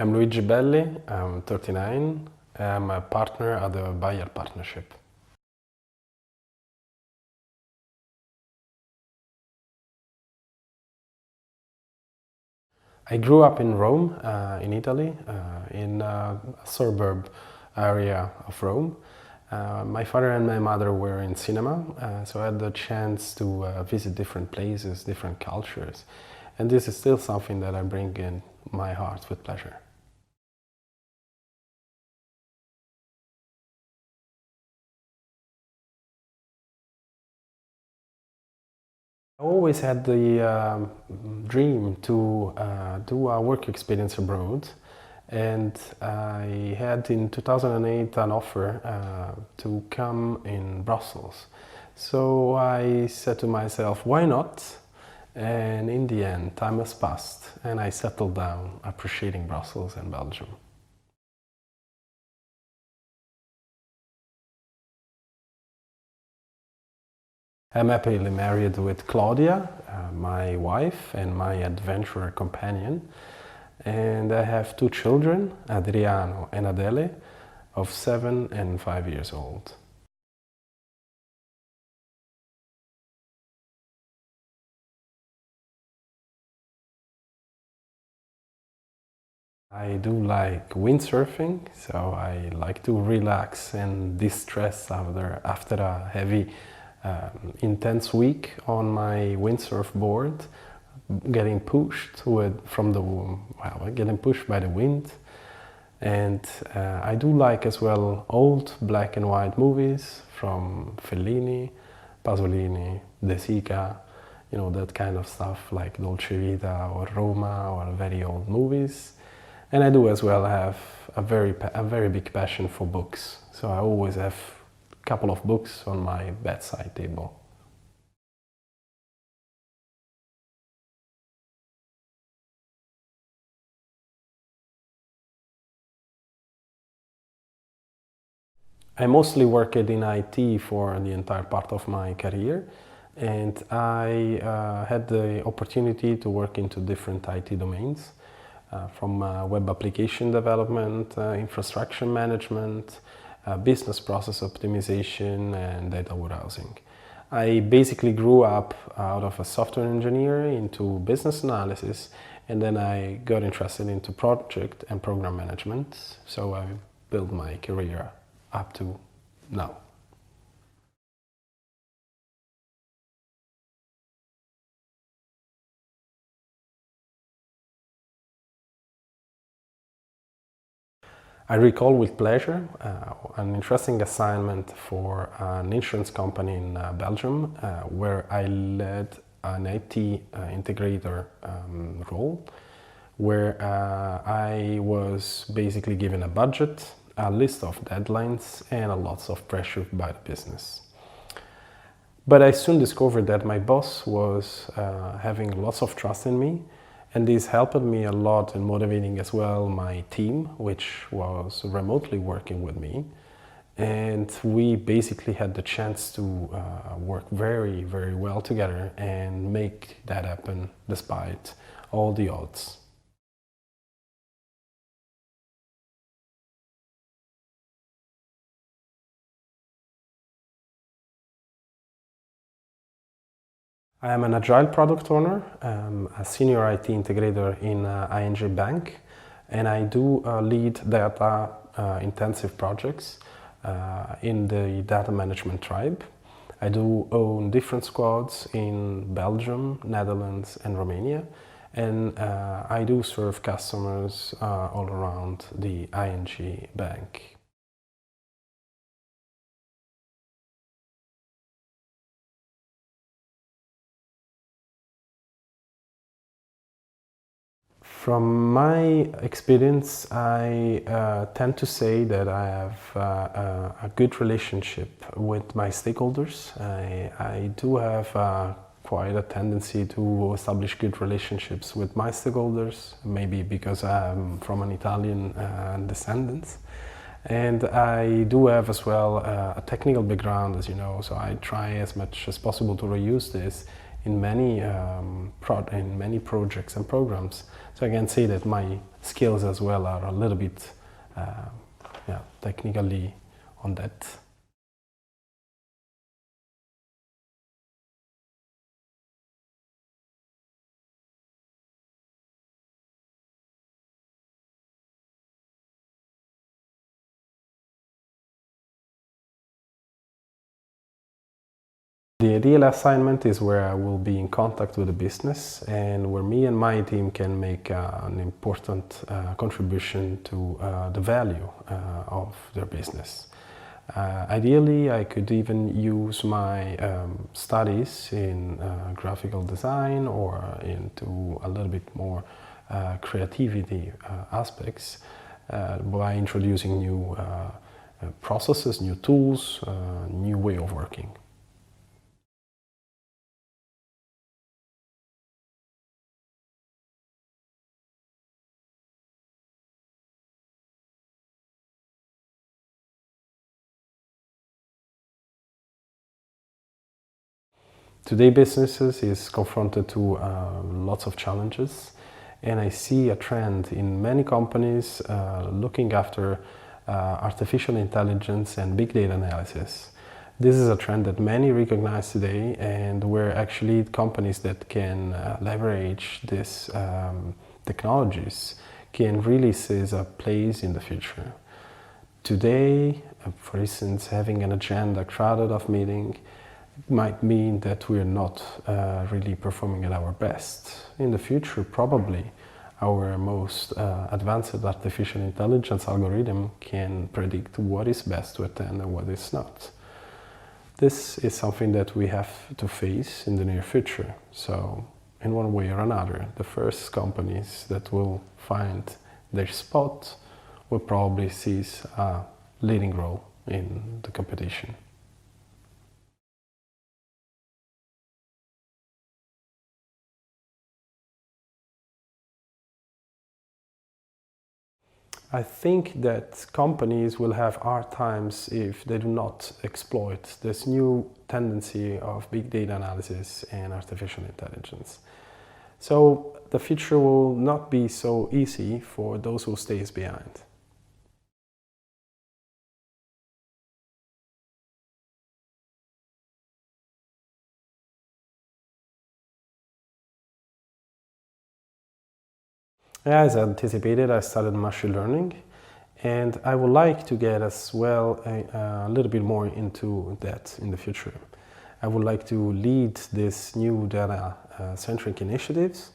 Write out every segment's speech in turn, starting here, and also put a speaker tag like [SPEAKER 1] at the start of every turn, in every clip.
[SPEAKER 1] I'm Luigi Belli, I'm 39, I'm a partner at the Bayer Partnership. I grew up in Rome, in Italy, in a suburb area of Rome. My father and my mother were in cinema, so I had the chance to visit different places, different cultures. And this is still something that I bring in my heart with pleasure. I always had the dream to do a work experience abroad, and I had in 2008 an offer to come in Brussels. So I said to myself, why not? And in the end, time has passed, and I settled down appreciating Brussels and Belgium. I'm happily married with Claudia, my wife and my adventurer companion. And I have two children, Adriano and Adele, of 7 and 5 years old. I do like windsurfing, so I like to relax and distress after a heavy, intense week on my windsurf board, getting pushed getting pushed by the wind. And I do like as well old black and white movies from Fellini, Pasolini, De Sica, you know, that kind of stuff like Dolce Vita or Roma or very old movies. And I do as well have a very big passion for books. So I always have a couple of books on my bedside table. I mostly worked in IT for the entire part of my career, and I had the opportunity to work into different IT domains, from web application development, infrastructure management, business process optimization, and data warehousing. I basically grew up out of a software engineer into business analysis, and then I got interested into project and program management, so I built my career up to now. I recall with pleasure an interesting assignment for an insurance company in Belgium, where I led an IT integrator role, where I was basically given a budget, a list of deadlines, and a lots of pressure by the business. But I soon discovered that my boss was having lots of trust in me, and this helped me a lot in motivating as well my team, which was remotely working with me. And we basically had the chance to work very, very well together and make that happen despite all the odds. I am an agile product owner, a senior IT integrator in ING Bank, and I do lead data intensive projects in the data management tribe. I do own different squads in Belgium, Netherlands, and Romania, and I do serve customers all around the ING Bank. From my experience, I tend to say that I have a good relationship with my stakeholders. I do have quite a tendency to establish good relationships with my stakeholders, maybe because I'm from an Italian descendant. And I do have as well a technical background, as you know, so I try as much as possible to reuse this in many projects and programs. So I can say that my skills as well are a little bit technically on that. The ideal assignment is where I will be in contact with the business and where me and my team can make an important contribution to the value of their business. Ideally, I could even use my studies in graphical design or into a little bit more creativity aspects by introducing new processes, new tools, new way of working. Today businesses is confronted to lots of challenges, and I see a trend in many companies looking after artificial intelligence and big data analysis. This is a trend that many recognize today, and where actually companies that can leverage these technologies can really seize a place in the future. Today, for instance, having an agenda crowded of meetings might mean that we're not really performing at our best. In the future, probably our most advanced artificial intelligence algorithm can predict what is best to attend and what is not. This is something that we have to face in the near future. So, in one way or another, the first companies that will find their spot will probably seize a leading role in the competition. I think that companies will have hard times if they do not exploit this new tendency of big data analysis and artificial intelligence. So the future will not be so easy for those who stays behind. As anticipated, I studied machine learning, and I would like to get as well a little bit more into that in the future. I would like to lead this new data-centric initiatives,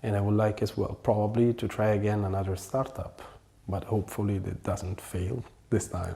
[SPEAKER 1] and I would like as well probably to try again another startup, but hopefully it doesn't fail this time.